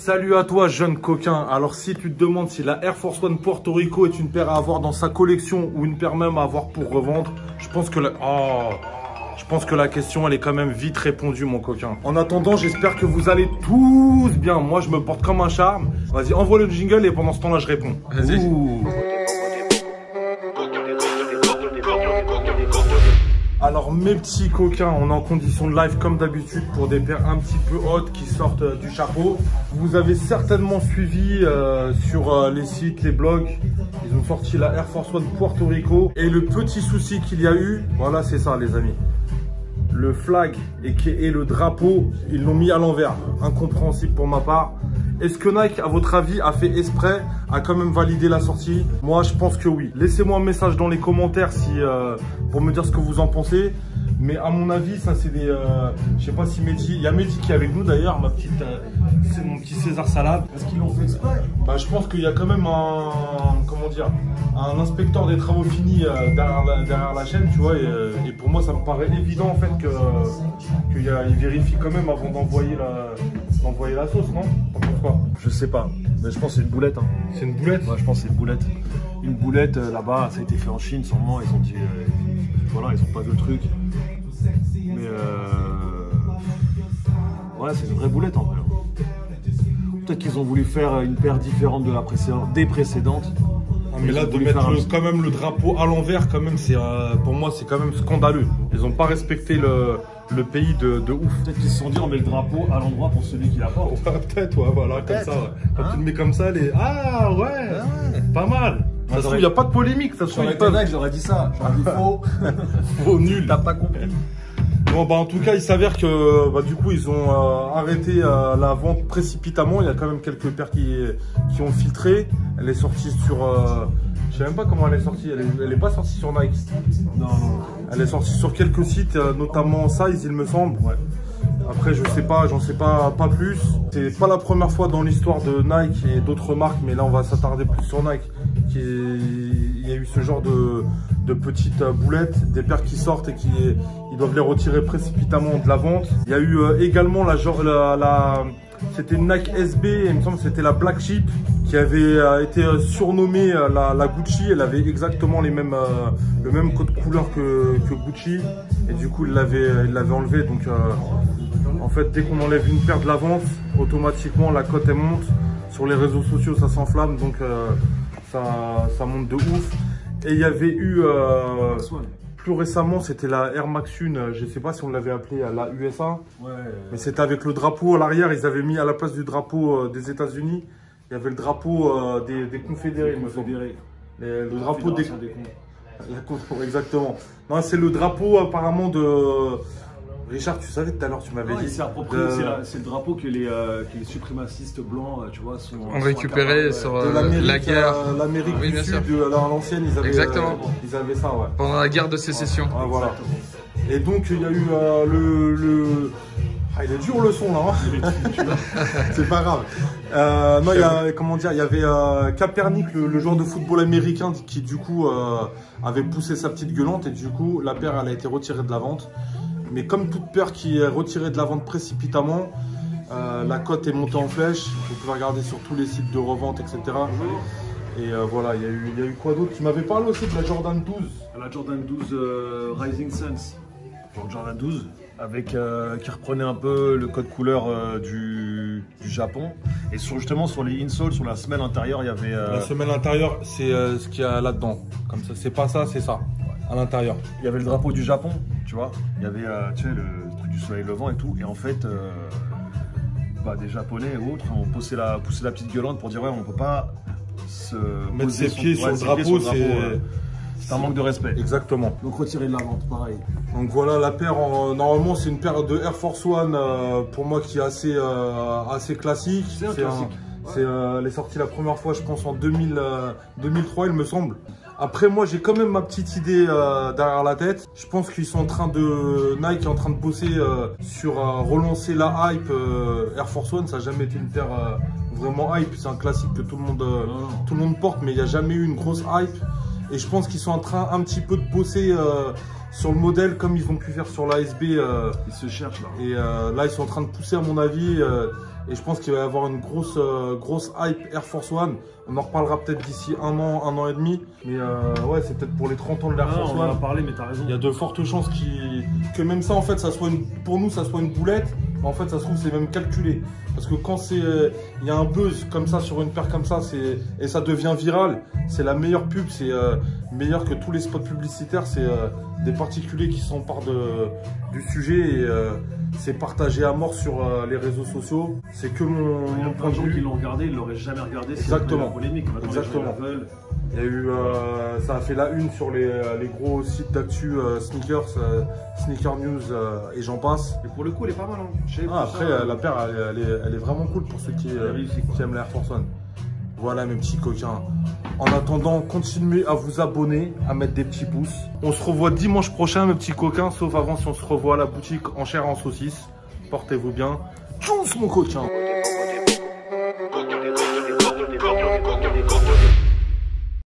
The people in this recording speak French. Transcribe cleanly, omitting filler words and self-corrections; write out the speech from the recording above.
Salut à toi jeune coquin. Alors si tu te demandes si la Air Force One Puerto Rico est une paire à avoir dans sa collection ou une paire même à avoir pour revendre, je pense que la question elle est quand même vite répondue mon coquin. En attendant, j'espère que vous allez tous bien. Moi je me porte comme un charme. Vas-y, envoie le jingle et pendant ce temps là je réponds. Vas-y. Alors mes petits coquins, on est en condition de live comme d'habitude pour des paires un petit peu hautes qui sortent du chapeau. Vous avez certainement suivi sur les sites, les blogs, ils ont sorti la Air Force One Puerto Rico. Et le petit souci qu'il y a eu, voilà c'est ça les amis. Le flag et le drapeau, ils l'ont mis à l'envers. Incompréhensible pour ma part. Est-ce que Nike, à votre avis, a fait exprès, a quand même validé la sortie? Moi, je pense que oui. Laissez-moi un message dans les commentaires pour me dire ce que vous en pensez. Mais à mon avis, ça c'est des... je sais pas si Mehdi... Il y a Mehdi qui est avec nous d'ailleurs, c'est mon petit César Salade. Est-ce qu'ils l'ont fait exprès? Bah, je pense qu'il y a quand même un inspecteur des travaux finis derrière la chaîne, tu vois. Et pour moi, ça me paraît évident en fait qu'il vérifie quand même avant d'envoyer la sauce, non? T'en penses quoi? Je sais pas, mais je pense que c'est une boulette. Hein. C'est une boulette? Ouais, je pense que c'est une boulette. Une boulette là-bas, ça a été fait en Chine, sûrement. Ils ont dit, voilà, ils ont pas vu le truc. Mais ouais, c'est une vraie boulette en vrai. Peut-être qu'ils ont voulu faire une paire différente de des précédentes. Ah, mais là, de mettre quand même le drapeau à l'envers, quand même, pour moi, c'est quand même scandaleux. Ils n'ont pas respecté le pays de ouf. Peut-être qu'ils se sont dit, on met le drapeau à l'endroit pour celui qui l'apporte. Ouais, peut-être, ouais, voilà, comme ça. Ouais. Quand tu le mets comme ça, ah ouais, pas mal. Ça se trouve, il n'y a pas de polémique. Ça se trouve, j'aurais dit ça. J'aurais dit faux. Faux, nul. T'as pas compris. Bon, bah, en tout cas, il s'avère que du coup, ils ont arrêté la vente précipitamment. Il y a quand même quelques paires qui ont filtré. Elle est sortie sur... je sais même pas comment elle est sortie. Elle est pas sortie sur Nike. Non. Elle est sortie sur quelques sites, notamment Size, il me semble. Ouais. Après, je sais pas, j'en sais pas plus. C'est pas la première fois dans l'histoire de Nike et d'autres marques, mais là, on va s'attarder plus sur Nike. Il y a eu ce genre de petites boulettes, des paires qui sortent et ils doivent les retirer précipitamment de la vente. Il y a eu également c'était une Nike SB, il me semble que c'était la Black Sheep qui avait été surnommée la Gucci. Elle avait exactement le même code couleur que Gucci et du coup il l'avait enlevé. Donc en fait dès qu'on enlève une paire de la vente, automatiquement la cote elle monte. Sur les réseaux sociaux ça s'enflamme, donc ça monte de ouf. Et il y avait eu plus récemment, c'était la Air Max 1, je ne sais pas si on l'avait appelée la USA, mais c'était avec le drapeau à l'arrière. Ils avaient mis à la place du drapeau des États-Unis, il y avait le drapeau des Confédérés. Le drapeau des exactement. Non, c'est le drapeau apparemment de... Richard, tu savais tout à l'heure, tu m'avais dit. C'est le drapeau que les suprémacistes blancs, tu vois, ont récupéré sur la guerre. L'Amérique du Sud, à l'ancienne, ils avaient ça, ouais. Pendant la guerre de sécession. Ah, voilà. Et donc, il y a eu Ah, il est dur le son là, hein. C'est pas grave. Non, il y avait Kaepernick, le joueur de football américain, qui du coup avait poussé sa petite gueulante et du coup, la paire elle a été retirée de la vente. Mais comme toute paire qui est retirée de la vente précipitamment, la cote est montée en flèche. Vous pouvez regarder sur tous les sites de revente, etc. Et voilà, il y a eu quoi d'autre? Tu m'avais parlé aussi de la Jordan 12. La Jordan 12 Rising Suns. Jordan 12, qui reprenait un peu le code couleur du Japon. Et justement sur les insoles, sur la semelle intérieure, il y avait... La semelle intérieure, c'est ce qu'il y a là-dedans. Comme ça, c'est pas ça, c'est ça. À l'intérieur. Il y avait le drapeau du Japon, tu vois. Il y avait tu sais, le truc du soleil levant et tout. Et en fait, des Japonais et autres ont poussé la petite gueulante pour dire ouais, on peut pas se mettre ses pieds sur le drapeau, c'est un manque de respect. Exactement. Donc retirer de la vente, pareil. Donc voilà, la paire, normalement c'est une paire de Air Force One pour moi qui est assez classique. C'est un classique. Elle est sortie la première fois, je pense, en 2003, il me semble. Après, moi, j'ai quand même ma petite idée derrière la tête. Je pense qu'ils sont Nike est en train de bosser sur relancer la hype Air Force One. Ça n'a jamais été une paire vraiment hype. C'est un classique que tout le monde porte, mais il n'y a jamais eu une grosse hype. Et je pense qu'ils sont en train un petit peu de bosser sur le modèle comme ils ont pu faire sur la SB. Ils se cherchent là. Et là, ils sont en train de pousser à mon avis. Et je pense qu'il va y avoir une grosse hype Air Force One. On en reparlera peut-être d'ici un an et demi. Mais ouais, c'est peut-être pour les 30 ans de l'Air Force One. On en a parlé, mais t'as raison. Il y a de fortes chances que même ça, en fait, pour nous, ça soit une boulette. Mais en fait, ça se trouve, c'est même calculé. Parce que quand il y a un buzz comme ça sur une paire comme ça, et ça devient viral, c'est la meilleure pub. C'est meilleur que tous les spots publicitaires. C'est des particuliers qui s'emparent du sujet et c'est partagé à mort sur les réseaux sociaux. C'est que mon point de vue. Qui l'ont regardé, ils l'auraient jamais regardé. Exactement. Polémique. Exactement. Il y a eu, ça a fait la une sur les gros sites d'actu sneakers, Sneaker News et j'en passe. Et pour le coup, elle est pas mal. Hein. Après, la paire, elle est vraiment cool pour ceux qui aiment l'Air Force One. Voilà mes petits coquins. En attendant, continuez à vous abonner, à mettre des petits pouces. On se revoit dimanche prochain mes petits coquins, sauf avant si on se revoit à la boutique en chair et en saucisse. Portez-vous bien. Tchuss mon coquin.